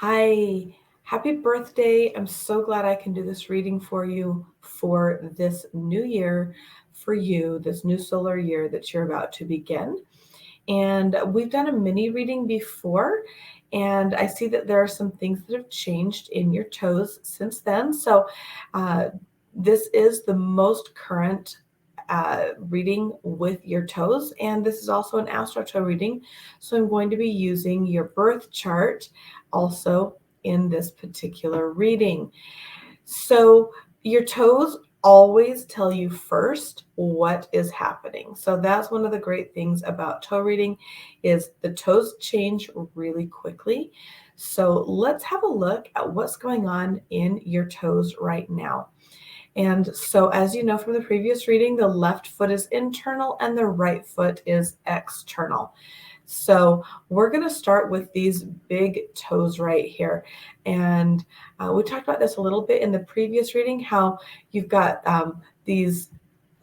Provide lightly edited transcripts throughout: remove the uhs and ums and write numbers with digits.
Hi, happy birthday. I'm so glad I can do this reading for you for this new year, for you, this new solar year that you're about to begin. And we've done a mini reading before, and I see that there are some things that have changed in your toes since then. So, uh, this is the most current reading with your toes, and this is also an Astro Toe reading. So, I'm going to be using your birth chart also in this particular reading. So your toes always tell you first what is happening. So that's one of the great things about toe reading is the toes change really quickly. So let's have a look at what's going on in your toes right now. And so, as you know from the previous reading, the left foot is internal and the right foot is external. So we're going to start with these big toes right here. And we talked about this a little bit in the previous reading, how you've got these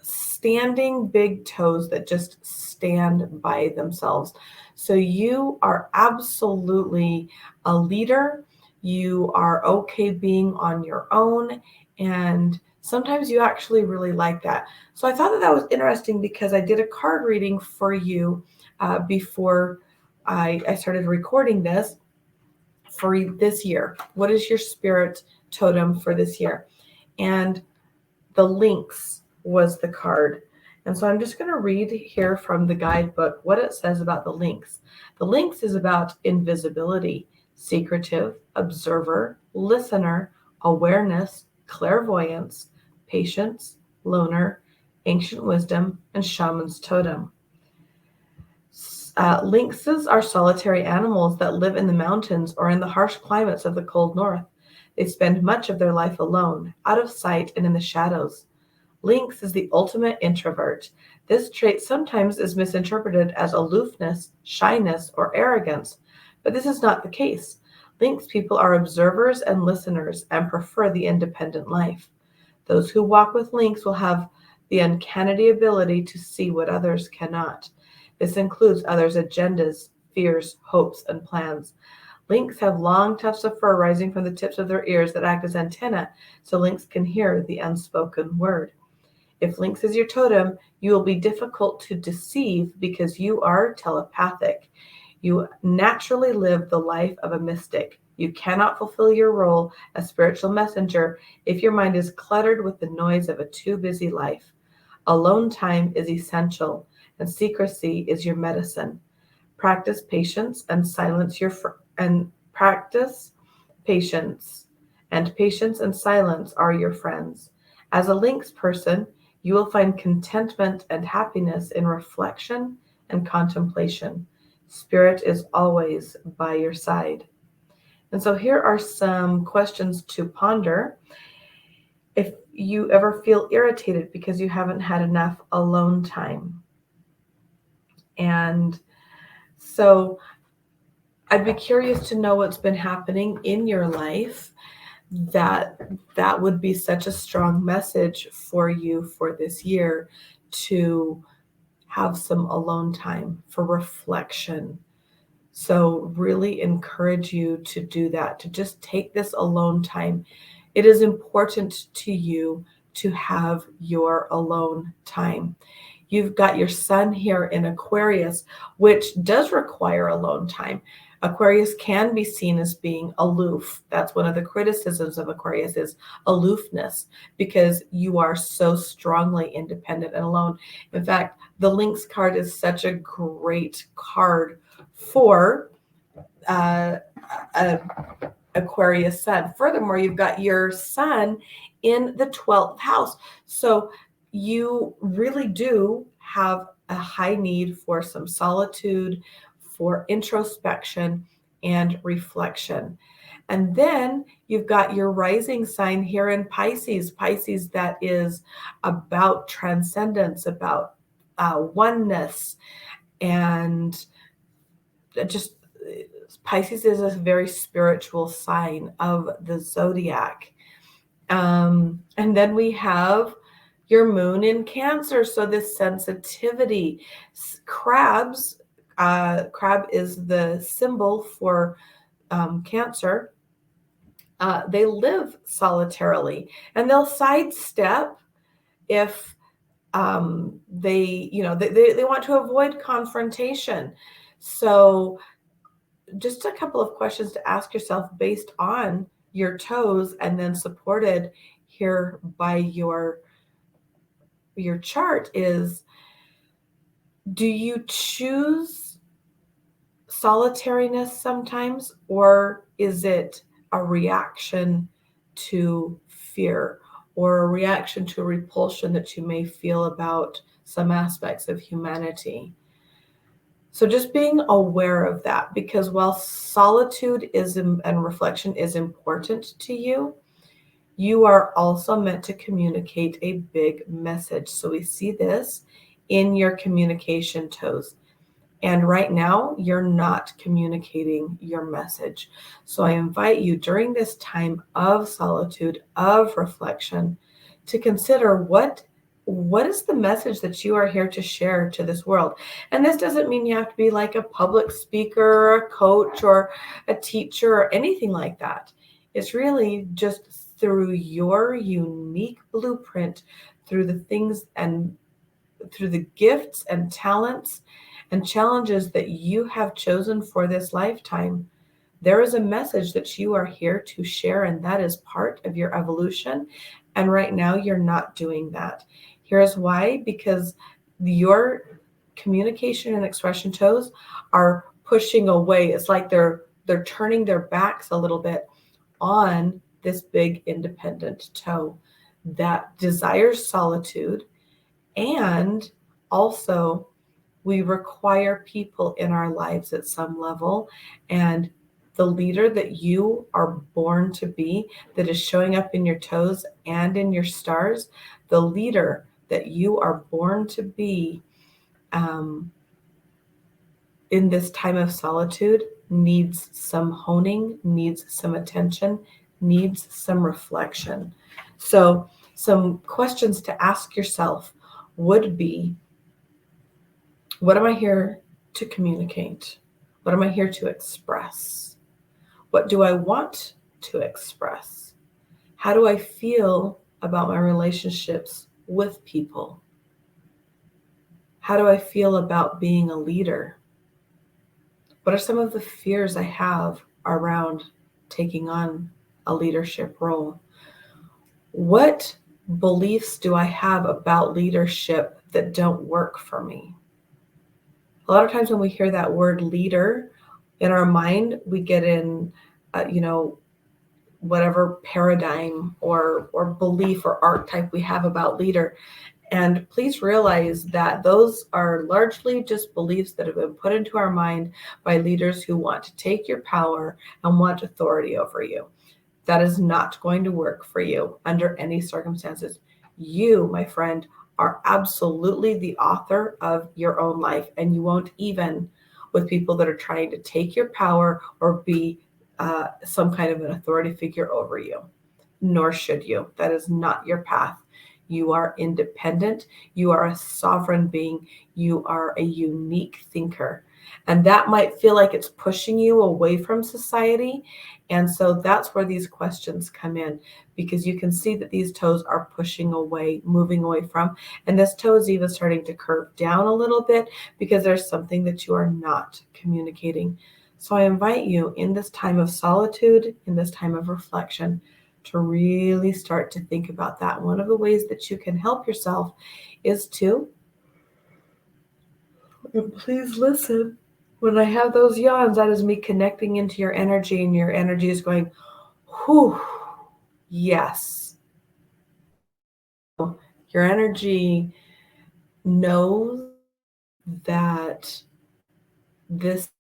standing big toes that just stand by themselves. So you are absolutely a leader. You are okay being on your own. And sometimes you actually really like that. So I thought that was interesting because I did a card reading for you before I started recording this for this year. What is your spirit totem for this year? And the Lynx was the card. And so I'm just going to read here from the guidebook what it says about the Lynx. The Lynx is about invisibility, secretive, observer, listener, awareness, clairvoyance, patience, loner, ancient wisdom, and shaman's totem. Lynxes are solitary animals that live in the mountains or in the harsh climates of the cold north. They spend much of their life alone, out of sight and in the shadows. Lynx is the ultimate introvert. This trait sometimes is misinterpreted as aloofness, shyness, or arrogance, but this is not the case. Lynx people are observers and listeners and prefer the independent life. Those who walk with Lynx will have the uncanny ability to see what others cannot. This includes others' agendas, fears, hopes, and plans. Lynx have long tufts of fur rising from the tips of their ears that act as antennae, so Lynx can hear the unspoken word. If Lynx is your totem, you will be difficult to deceive because you are telepathic. You naturally live the life of a mystic. You cannot fulfill your role as spiritual messenger if your mind is cluttered with the noise of a too busy life. Alone time is essential, and secrecy is your medicine. Practice patience and silence and practice patience, and patience and silence are your friends. As a Lynx person, you will find contentment and happiness in reflection and contemplation. Spirit is always by your side. And so here are some questions to ponder. If you ever feel irritated because you haven't had enough alone time. And so I'd be curious to know what's been happening in your life that would be such a strong message for you for this year to have some alone time for reflection. So really encourage you to do that, to just take this alone time. It is important to you to have your alone time. You've got your sun here in Aquarius, which does require alone time. Aquarius can be seen as being aloof. That's one of the criticisms of Aquarius is aloofness, because you are so strongly independent and alone. In fact, the Lynx card is such a great card for uh, a Aquarius sun. Furthermore, you've got your sun in the 12th house. So you really do have a high need for some solitude, for introspection and reflection. And then you've got your rising sign here in Pisces. Pisces, that is about transcendence, about oneness, and just Pisces is a very spiritual sign of the zodiac. And then we have your moon in Cancer. So this sensitivity. Crab is the symbol for Cancer, they live solitarily, and they'll sidestep if they want to avoid confrontation. So just a couple of questions to ask yourself based on your toes, and then supported here by your chart is, do you choose solitariness sometimes, or is it a reaction to fear or a reaction to repulsion that you may feel about some aspects of humanity? So just being aware of that, because while solitude and reflection is important to you, you are also meant to communicate a big message. So we see this in your communication toes. And right now, you're not communicating your message. So I invite you during this time of solitude, of reflection, to consider what is the message that you are here to share to this world. And this doesn't mean you have to be like a public speaker or a coach or a teacher or anything like that. It's really just through your unique blueprint, through the things and through the gifts and talents and challenges that you have chosen for this lifetime. There is a message that you are here to share, and that is part of your evolution. And right now, you're not doing that. Here's why: because your communication and expression toes are pushing away. It's like they're turning their backs a little bit on this big independent toe that desires solitude. And also, we require people in our lives at some level. And the leader that you are born to be, that is showing up in your toes and in your stars, the leader that you are born to be in this time of solitude needs some honing, needs some attention, needs some reflection. So some questions to ask yourself would be, what am I here to communicate? What am I here to express? What do I want to express? How do I feel about my relationships with people? How do I feel about being a leader? What are some of the fears I have around taking on a leadership role? What beliefs do I have about leadership that don't work for me? A lot of times when we hear that word leader, in our mind, we get in, whatever paradigm or belief or archetype we have about leader. And please realize that those are largely just beliefs that have been put into our mind by leaders who want to take your power and want authority over you. That is not going to work for you under any circumstances. You, my friend, are absolutely the author of your own life, and you won't even with people that are trying to take your power or be some kind of an authority figure over you. Nor should you. That is not your path. You are independent. You are a sovereign being. You are a unique thinker. And that might feel like it's pushing you away from society. And so that's where these questions come in, because you can see that these toes are pushing away, moving away from, and this toe is even starting to curve down a little bit because there's something that you are not communicating. So I invite you in this time of solitude, in this time of reflection, to really start to think about that. One of the ways that you can help yourself is to, and please listen, when I have those yawns, that is me connecting into your energy, and your energy is going, whew, yes. Your energy knows that this,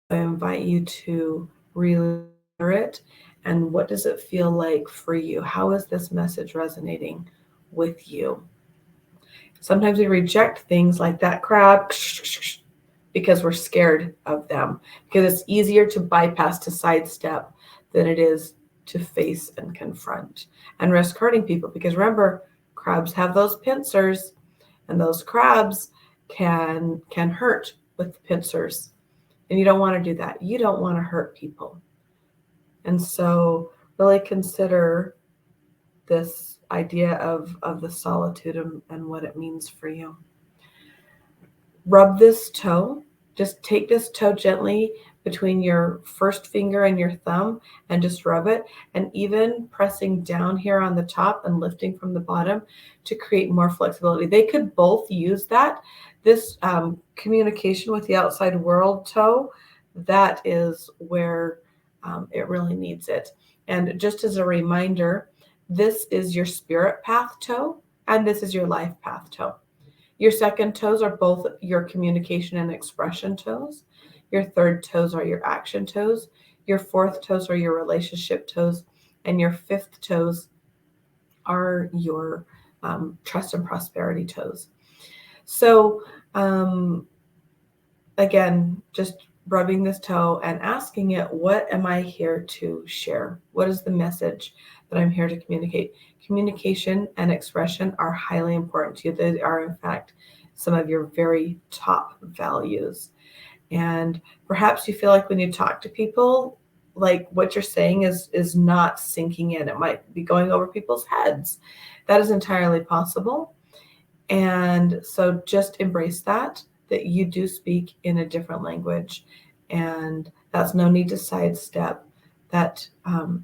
I invite you to really hear it. And what does it feel like for you? How is this message resonating with you? Sometimes we reject things like that crab because we're scared of them, because it's easier to bypass, to sidestep, than it is to face and confront and risk hurting people. Because remember, crabs have those pincers, and those crabs can hurt with pincers. And you don't want to do that. You don't want to hurt people. And so really consider this idea of the solitude and what it means for you. Rub this toe. Just take this toe gently between your first finger and your thumb and just rub it. And even pressing down here on the top and lifting from the bottom to create more flexibility. They could both use that. This communication with the outside world toe, that is where it really needs it. And just as a reminder, this is your spirit path toe and this is your life path toe. Your second toes are both your communication and expression toes. Your third toes are your action toes. Your fourth toes are your relationship toes. And your fifth toes are your trust and prosperity toes. So again, just rubbing this toe and asking it, what am I here to share? What is the message that I'm here to communicate? Communication and expression are highly important to you. They are, in fact, some of your very top values. And perhaps you feel like when you talk to people, like what you're saying is not sinking in. It might be going over people's heads. That is entirely possible. And so just embrace that you do speak in a different language. And that's no need to sidestep. That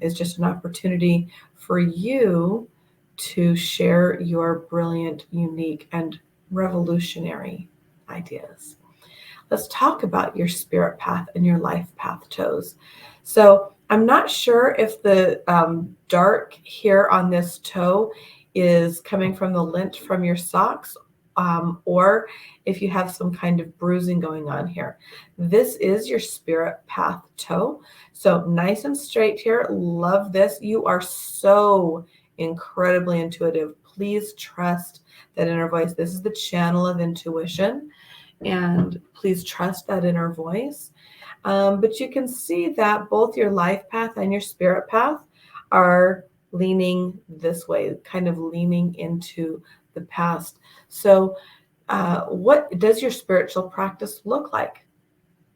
is just an opportunity for you to share your brilliant, unique, and revolutionary ideas. Let's talk about your spirit path and your life path toes. So I'm not sure if the dark here on this toe is coming from the lint from your socks, or if you have some kind of bruising going on here. This is your spirit path toe. So nice and straight here. Love this. You are so incredibly intuitive. Please trust that inner voice. This is the channel of intuition, and please trust that inner voice. But you can see that both your life path and your spirit path are leaning this way, kind of leaning into the past. So what does your spiritual practice look like?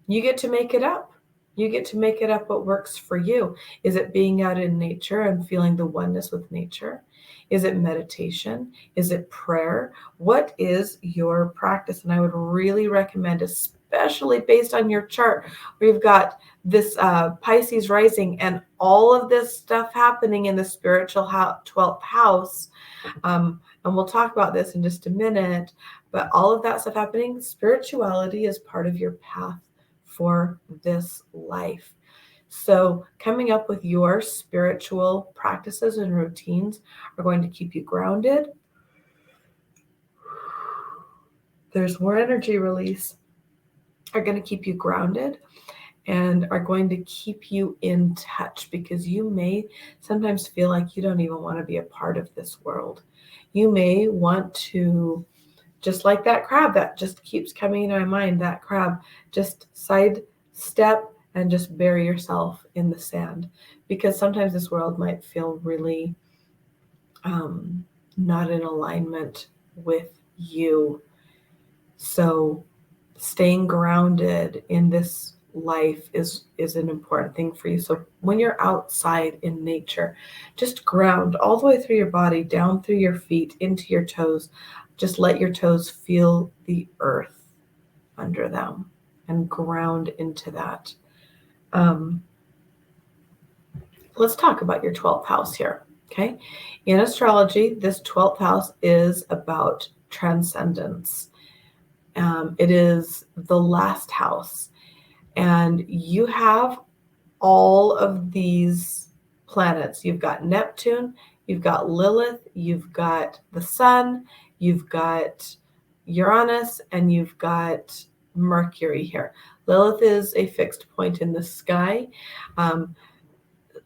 You get to make it up. You get to make it up what works for you. Is it being out in nature and feeling the oneness with nature? Is it meditation? Is it prayer? What is your practice? And I would really recommend, especially based on your chart, where you've got this Pisces rising and all of this stuff happening in the spiritual 12th house. And we'll talk about this in just a minute, but all of that stuff happening, spirituality is part of your path for this life. So coming up with your spiritual practices and routines are going to keep you grounded. There's more energy release. Are going to keep you grounded and are going to keep you in touch, because you may sometimes feel like you don't even want to be a part of this world. You may want to, just like that crab that just keeps coming into my mind, that crab, just sidestep and just bury yourself in the sand, because sometimes this world might feel really not in alignment with you. So staying grounded in this life is an important thing for you. So when you're outside in nature, just ground all the way through your body, down through your feet, into your toes. Just let your toes feel the earth under them and ground into that. Let's talk about your 12th house here. Okay. In astrology, this 12th house is about transcendence. It is the last house. And you have all of these planets. You've got Neptune, you've got Lilith, you've got the sun, you've got Uranus, and you've got Mercury here. Lilith is a fixed point in the sky.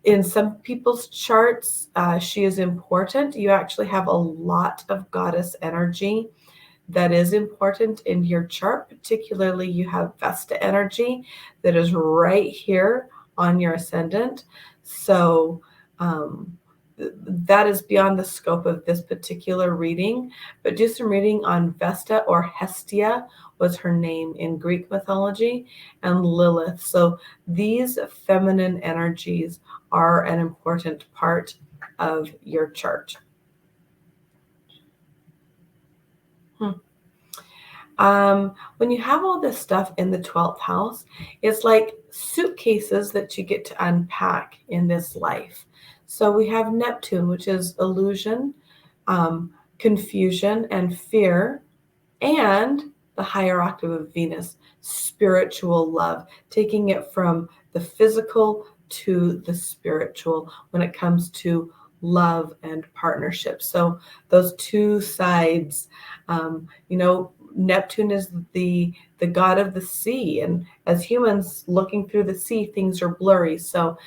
In some people's charts, she is important. You actually have a lot of goddess energy that is important in your chart. Particularly, you have Vesta energy that is right here on your ascendant. So that is beyond the scope of this particular reading, but do some reading on Vesta, or Hestia was her name in Greek mythology, and Lilith. So these feminine energies are an important part of your chart. When you have all this stuff in the 12th house, it's like suitcases that you get to unpack in this life. So we have Neptune, which is illusion, confusion, and fear, and the higher octave of Venus, spiritual love, taking it from the physical to the spiritual when it comes to love and partnership. So those two sides, Neptune is the god of the sea, and as humans looking through the sea, things are blurry. So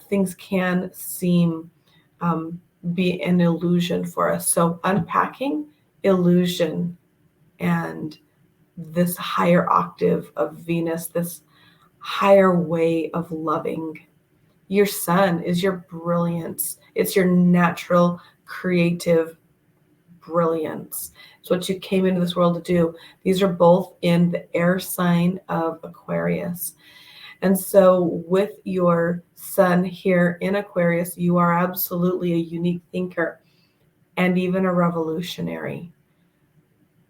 things can seem be an illusion for us. So unpacking illusion and this higher octave of Venus, this higher way of loving. Your sun is your brilliance. It's your natural creative brilliance. It's what you came into this world to do. These are both in the air sign of Aquarius. And so with your sun here in Aquarius, you are absolutely a unique thinker and even a revolutionary.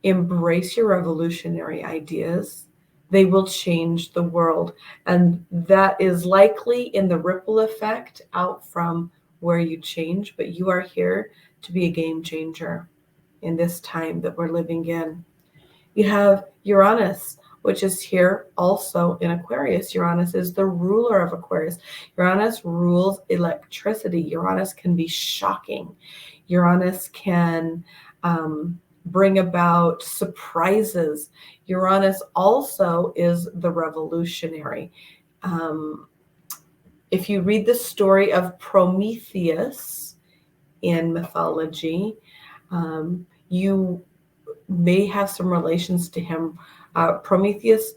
Embrace your revolutionary ideas. They will change the world. And that is likely in the ripple effect out from where you change, but you are here to be a game changer in this time that we're living in. You have Uranus, which is here also in Aquarius. Uranus is the ruler of Aquarius. Uranus rules electricity. Uranus can be shocking. Uranus can bring about surprises. Uranus also is the revolutionary. If you read the story of Prometheus in mythology, you may have some relations to him. Prometheus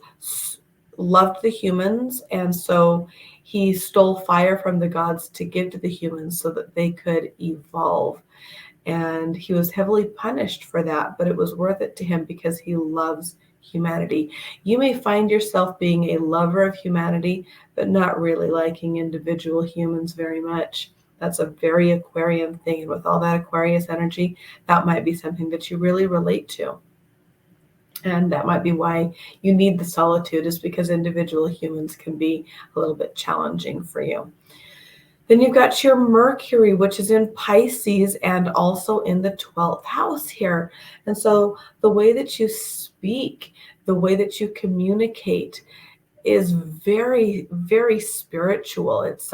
loved the humans, and so he stole fire from the gods to give to the humans so that they could evolve. And he was heavily punished for that, but it was worth it to him because he loves humanity. You may find yourself being a lover of humanity, but not really liking individual humans very much. That's a very Aquarian thing. And with all that Aquarius energy, that might be something that you really relate to. And that might be why you need the solitude, is because individual humans can be a little bit challenging for you. Then you've got your Mercury, which is in Pisces and also in the 12th house here. And so the way that you speak, the way that you communicate is very, very spiritual. It's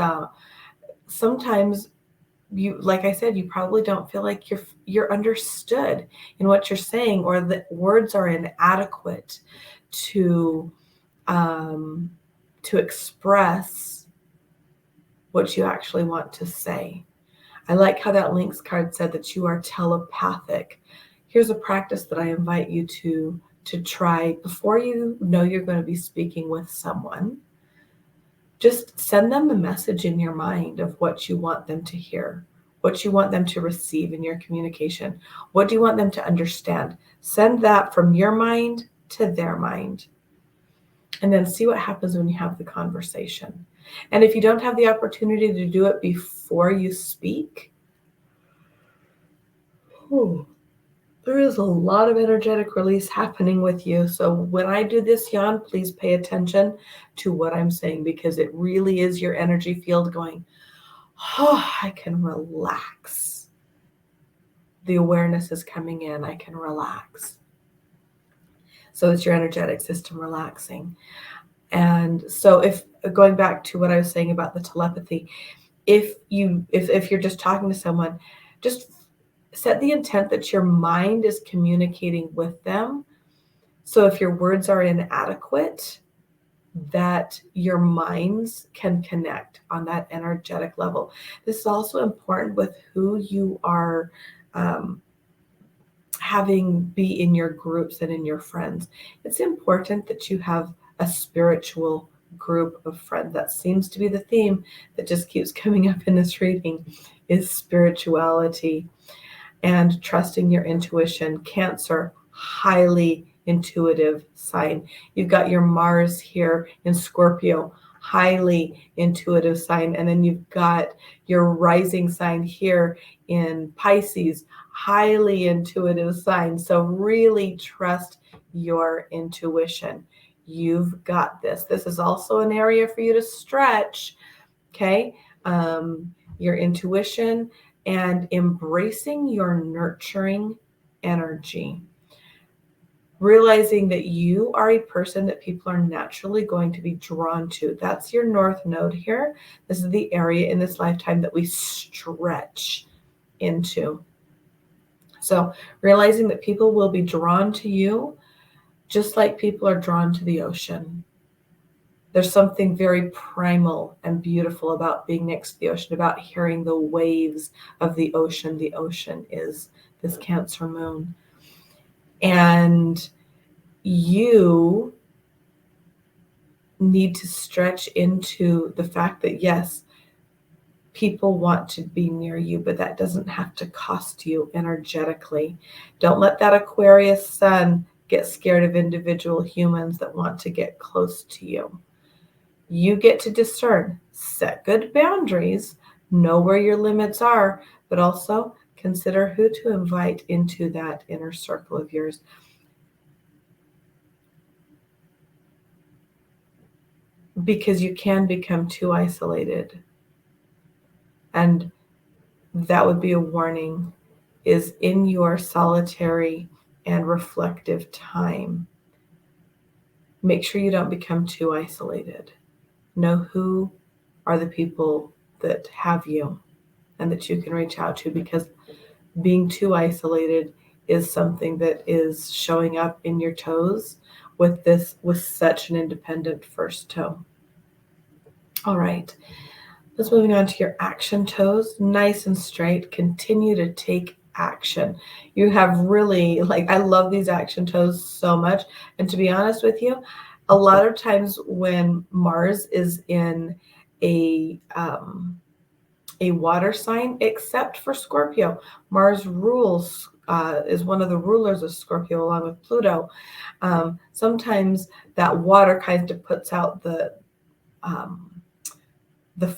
sometimes you, like I said, you probably don't feel like you're understood in what you're saying, or the words are inadequate to express what you actually want to say. I like how that Lynx card said that you are telepathic. Here's a practice that I invite you to try before you know you're going to be speaking with someone. Just send them a message in your mind of what you want them to hear, what you want them to receive in your communication. What do you want them to understand? Send that from your mind to their mind. And then see what happens when you have the conversation. And if you don't have the opportunity to do it before you speak, there is a lot of energetic release happening with you. So when I do this yawn, please pay attention to what I'm saying, because it really is your energy field going, oh, I can relax. The awareness is coming in. I can relax. So it's your energetic system relaxing. And so if going back to what I was saying about the telepathy, if you're just talking to someone, just set the intent that your mind is communicating with them. So if your words are inadequate, that your minds can connect on that energetic level. This is also important with who you are having be in your groups and in your friends. It's important that you have a spiritual group of friends. That seems to be the theme that just keeps coming up in this reading, is spirituality and trusting your intuition. Cancer, highly intuitive sign. You've got your Mars here in Scorpio, highly intuitive sign. And then you've got your rising sign here in Pisces, highly intuitive sign. So really trust your intuition. You've got this. This is also an area for you to stretch, okay? Your intuition and embracing your nurturing energy. Realizing that you are a person that people are naturally going to be drawn to. That's your North Node here. This is the area in this lifetime that we stretch into. So realizing that people will be drawn to you just like people are drawn to the ocean. There's something very primal and beautiful about being next to the ocean, about hearing the waves of the ocean. The ocean is this Cancer moon. And you need to stretch into the fact that, yes, people want to be near you, but that doesn't have to cost you energetically. Don't let that Aquarius sun get scared of individual humans that want to get close to you. You get to discern, set good boundaries, know where your limits are, but also consider who to invite into that inner circle of yours. Because you can become too isolated. And that would be a warning, is in your solitary and reflective time, make sure you don't become too isolated. Know who are the people that have you and that you can reach out to, because being too isolated is something that is showing up in your toes with such an independent first toe. All right. Let's moving on to your action toes, nice and straight. Continue to take action. You have really, I love these action toes so much. And to be honest with you, a lot of times when Mars is in a water sign, except for Scorpio, Mars rules, is one of the rulers of Scorpio along with Pluto. Sometimes that water kind of puts out the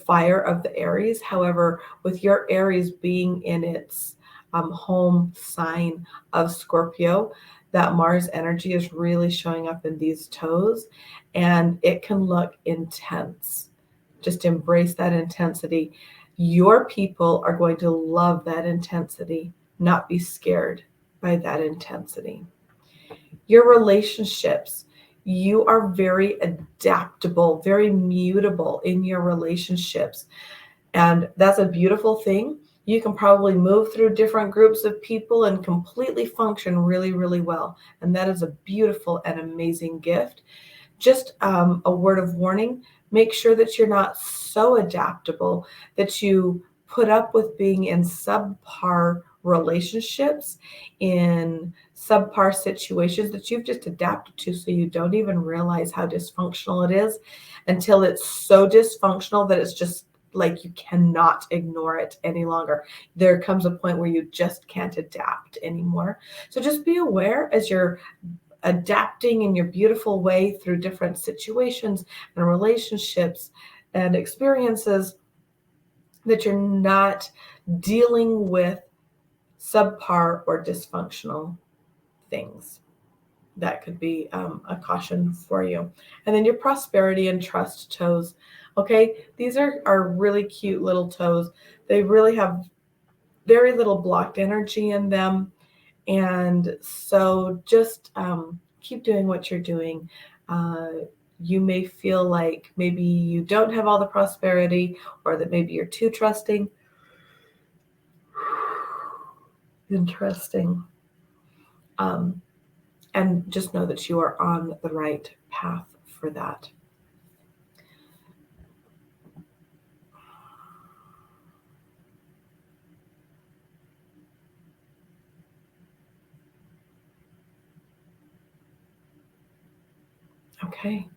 fire of the Aries. However, with your Aries being in its home sign of Scorpio, that Mars energy is really showing up in these toes, and it can look intense. Just embrace that intensity. Your people are going to love that intensity, not be scared by that intensity. Your relationships, you are very adaptable, very mutable in your relationships. And that's a beautiful thing. You can probably move through different groups of people and completely function really, really well. And that is a beautiful and amazing gift. Just a word of warning, make sure that you're not so adaptable that you put up with being in subpar relationships, in subpar situations that you've just adapted to, so you don't even realize how dysfunctional it is until it's so dysfunctional that it's just like you cannot ignore it any longer. There comes a point where you just can't adapt anymore. So just be aware as you're adapting in your beautiful way through different situations and relationships and experiences, that you're not dealing with subpar or dysfunctional things. That could be a caution for you. And then your prosperity and trust toes. Okay, these are really cute little toes. They really have very little blocked energy in them. And so just keep doing what you're doing. You may feel like maybe you don't have all the prosperity, or that maybe you're too trusting. Interesting. And just know that you are on the right path for that. Okay.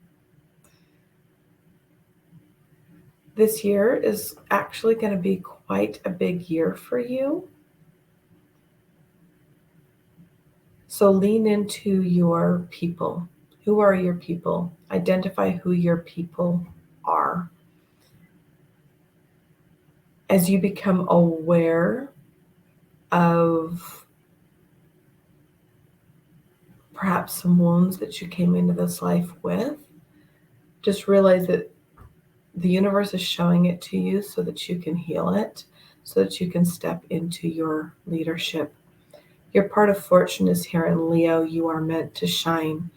This year is actually going to be quite a big year for you. So lean into your people. Who are your people? Identify who your people are. As you become aware of perhaps some wounds that you came into this life with, just realize that the universe is showing it to you so that you can heal it, so that you can step into your leadership. Your part of fortune is here in Leo. You are meant to shine,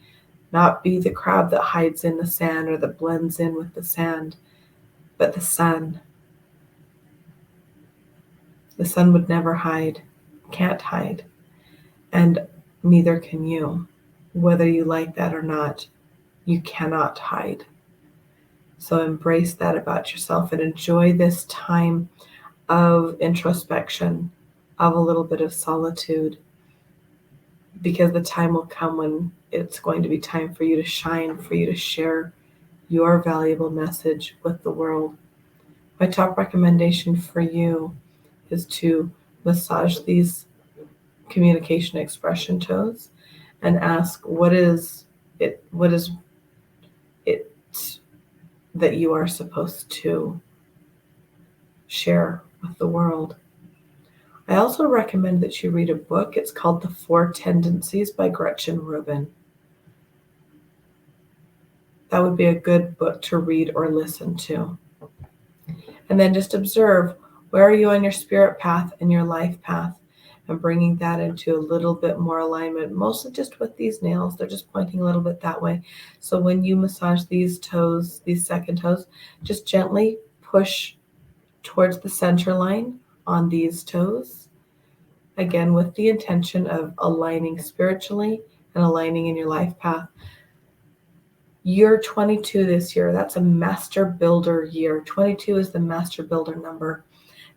not be the crab that hides in the sand or that blends in with the sand, but the sun. The sun would never hide, can't hide, and neither can you. Whether you like that or not, you cannot hide. So embrace that about yourself and enjoy this time of introspection, of a little bit of solitude, because the time will come when it's going to be time for you to shine, for you to share your valuable message with the world. My top recommendation for you is to massage these communication expression toes and ask, what is it that you are supposed to share with the world. I also recommend that you read a book. It's called The Four Tendencies by Gretchen Rubin. That would be a good book to read or listen to. And then just observe, where are you on your spirit path and your life path, and bringing that into a little bit more alignment, mostly just with these nails. They're just pointing a little bit that way. So when you massage these toes, these second toes, just gently push towards the center line on these toes. Again, with the intention of aligning spiritually and aligning in your life path. You're 22 this year. That's a master builder year. 22 is the master builder number.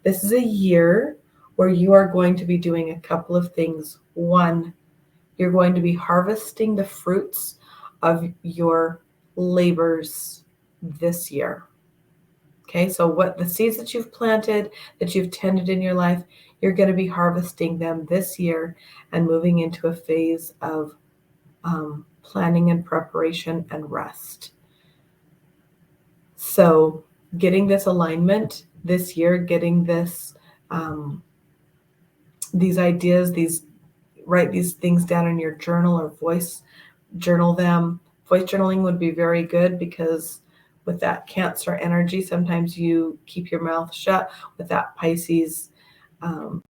This is a year where you are going to be doing a couple of things. One, you're going to be harvesting the fruits of your labors this year. Okay, so what the seeds that you've planted, that you've tended in your life, you're going to be harvesting them this year and moving into a phase of planning and preparation and rest. So getting this alignment this year, getting this, these ideas, write these things down in your journal or voice journal them. Voice journaling would be very good because with that Cancer energy, sometimes you keep your mouth shut. With that Pisces, that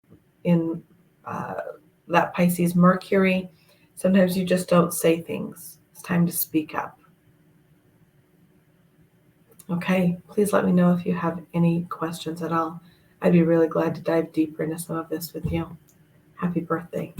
Pisces Mercury, sometimes you just don't say things. It's time to speak up. Okay, please let me know if you have any questions at all. I'd be really glad to dive deeper into some of this with you. Happy birthday.